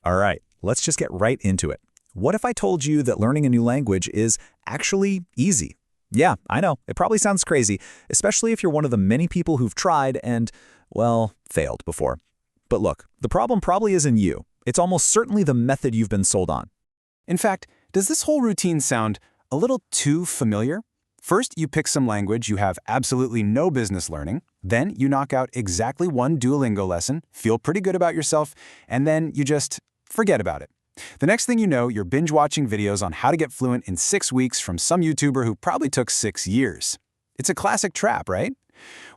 All right, let's just get right into it. What if I told you that learning a new language is actually easy? Yeah, I know, it probably sounds crazy, especially if you're one of the many people who've tried and, well, failed before. But look, the problem probably isn't you. It's almost certainly the method you've been sold on. In fact, does this whole routine sound a little too familiar? First, you pick some language you have absolutely no business learning. Then you knock out exactly one Duolingo lesson, feel pretty good about yourself, and then you just forget about it. The next thing you know, you're binge-watching videos on how to get fluent in 6 weeks from some YouTuber who probably took 6 years. It's a classic trap, right?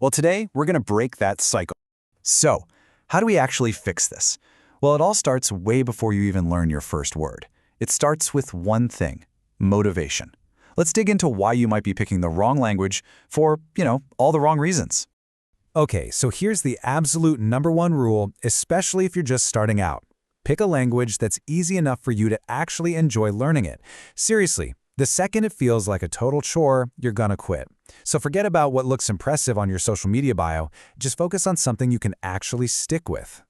Well, today, we're going to break that cycle. So, how do we actually fix this? Well, it all starts way before you even learn your first word. It starts with one thing: motivation. Let's dig into why you might be picking the wrong language for, all the wrong reasons. Okay, so here's the absolute #1 rule, especially if you're just starting out. Pick a language that's easy enough for you to actually enjoy learning it. Seriously, the second it feels like a total chore, you're gonna quit. So forget about what looks impressive on your social media bio. Just focus on something you can actually stick with.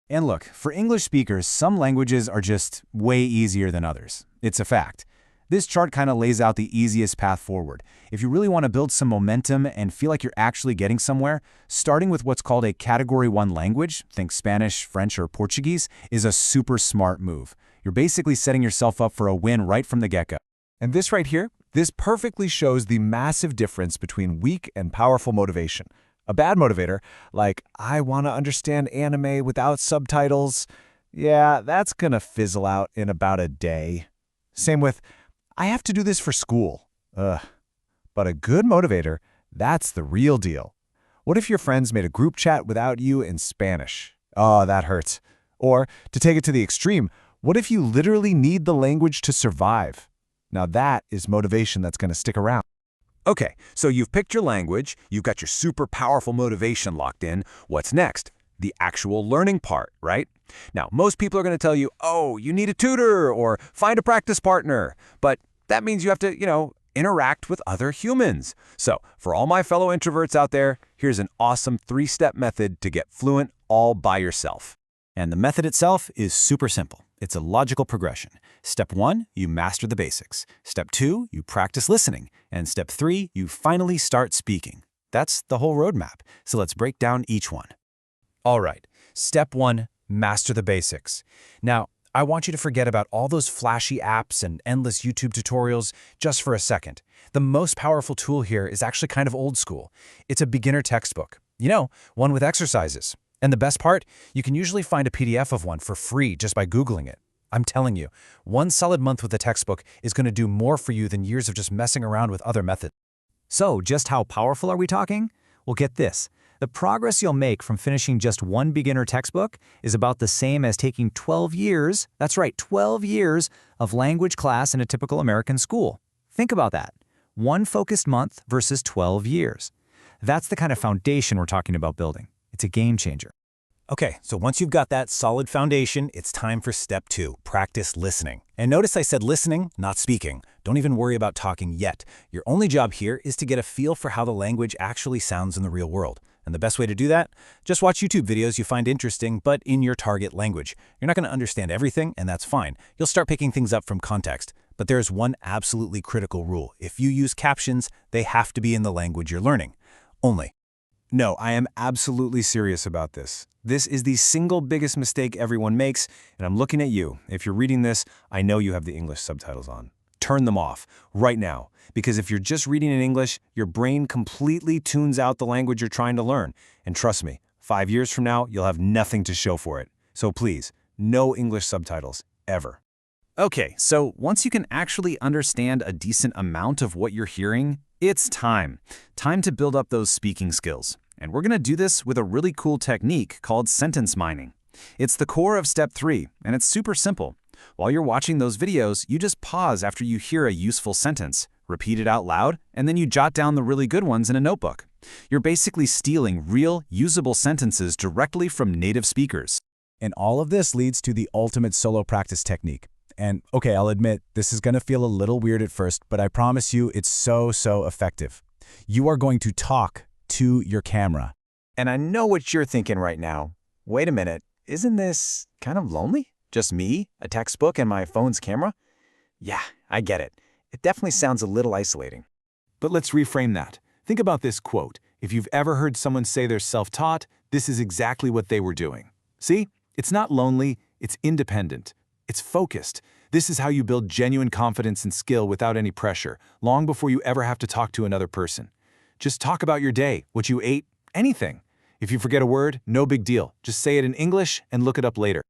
And look, for English speakers, some languages are just way easier than others. It's a fact. This chart kind of lays out the easiest path forward. If you really want to build some momentum and feel like you're actually getting somewhere, starting with what's called a Category 1 language, think Spanish, French, or Portuguese, is a super smart move. You're basically setting yourself up for a win right from the get-go. And this right here, this perfectly shows the massive difference between weak and powerful motivation. A bad motivator, like, I want to understand anime without subtitles, yeah, that's gonna fizzle out in about a day. Same with, I have to do this for school. Ugh. But a good motivator, that's the real deal. What if your friends made a group chat without you in Spanish? Oh, that hurts. Or, to take it to the extreme, what if you literally need the language to survive? Now that is motivation that's going to stick around. Okay, so you've picked your language, you've got your super powerful motivation locked in. What's next? The actual learning part, right? Now, most people are going to tell you, oh, you need a tutor or find a practice partner. But that means you have to, interact with other humans. So for all my fellow introverts out there, here's an awesome 3-step method to get fluent all by yourself. And the method itself is super simple. It's a logical progression. Step 1, you master the basics. Step 2, you practice listening. And step 3, you finally start speaking. That's the whole roadmap. So let's break down each one. All right, step 1, master the basics. Now, I want you to forget about all those flashy apps and endless YouTube tutorials just for a second. The most powerful tool here is actually kind of old school. It's a beginner textbook. One with exercises. And the best part, you can usually find a PDF of one for free just by Googling it. I'm telling you, one solid month with a textbook is going to do more for you than years of just messing around with other methods. So, just how powerful are we talking? Well, get this. The progress you'll make from finishing just one beginner textbook is about the same as taking 12 years, that's right, 12 years of language class in a typical American school. Think about that. One focused month versus 12 years. That's the kind of foundation we're talking about building. It's a game changer. Okay, so once you've got that solid foundation, it's time for step 2, practice listening. And notice I said listening, not speaking. Don't even worry about talking yet. Your only job here is to get a feel for how the language actually sounds in the real world. And the best way to do that? Just watch YouTube videos you find interesting, but in your target language. You're not going to understand everything, and that's fine. You'll start picking things up from context. But there's one absolutely critical rule. If you use captions, they have to be in the language you're learning. Only. No, I am absolutely serious about this. This is the single biggest mistake everyone makes, and I'm looking at you. If you're reading this, I know you have the English subtitles on. Turn them off right now, because if you're just reading in English, your brain completely tunes out the language you're trying to learn. And trust me, 5 years from now, you'll have nothing to show for it. So please, no English subtitles, ever. Okay, so once you can actually understand a decent amount of what you're hearing, it's time. Time to build up those speaking skills. And we're going to do this with a really cool technique called sentence mining. It's the core of step 3, and it's super simple. While you're watching those videos, you just pause after you hear a useful sentence, repeat it out loud, and then you jot down the really good ones in a notebook. You're basically stealing real, usable sentences directly from native speakers. And all of this leads to the ultimate solo practice technique. And okay, I'll admit, this is going to feel a little weird at first, but I promise you it's so effective. You are going to talk to your camera. And I know what you're thinking right now. Wait a minute, isn't this kind of lonely? Just me, a textbook, and my phone's camera? Yeah, I get it. It definitely sounds a little isolating. But let's reframe that. Think about this quote. If you've ever heard someone say they're self-taught, this is exactly what they were doing. See? It's not lonely, it's independent. It's focused. This is how you build genuine confidence and skill without any pressure, long before you ever have to talk to another person. Just talk about your day, what you ate, anything. If you forget a word, no big deal. Just say it in English and look it up later.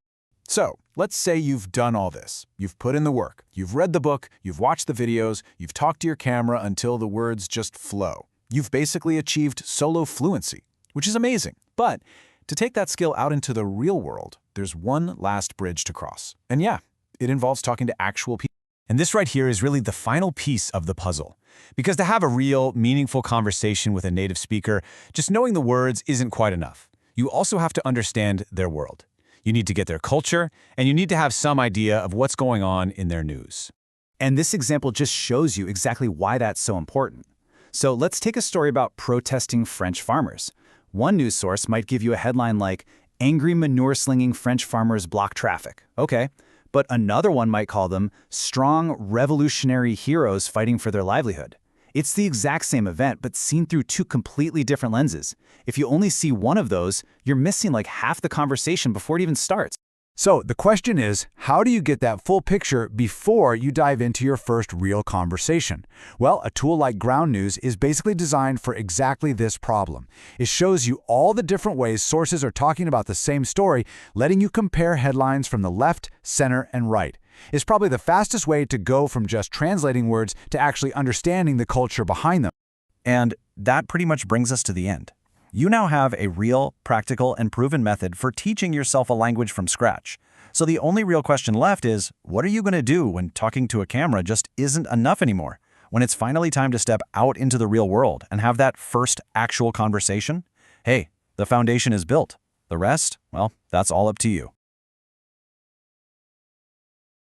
So, let's say you've done all this. You've put in the work. You've read the book, you've watched the videos, you've talked to your camera until the words just flow. You've basically achieved solo fluency, which is amazing. But to take that skill out into the real world, there's one last bridge to cross. And yeah, it involves talking to actual people. And this right here is really the final piece of the puzzle. Because to have a real, meaningful conversation with a native speaker, just knowing the words isn't quite enough. You also have to understand their world. You need to get their culture, and you need to have some idea of what's going on in their news. And this example just shows you exactly why that's so important. So let's take a story about protesting French farmers. One news source might give you a headline like, "Angry manure-slinging French farmers block traffic." Okay. But another one might call them strong revolutionary heroes fighting for their livelihood. It's the exact same event, but seen through two completely different lenses. If you only see one of those, you're missing like half the conversation before it even starts. So the question is, how do you get that full picture before you dive into your first real conversation? Well, a tool like Ground News is basically designed for exactly this problem. It shows you all the different ways sources are talking about the same story, letting you compare headlines from the left, center, and right. It's probably the fastest way to go from just translating words to actually understanding the culture behind them. And that pretty much brings us to the end. You now have a real, practical, and proven method for teaching yourself a language from scratch. So the only real question left is, what are you going to do when talking to a camera just isn't enough anymore? When it's finally time to step out into the real world and have that first actual conversation? Hey, the foundation is built. The rest, well, that's all up to you.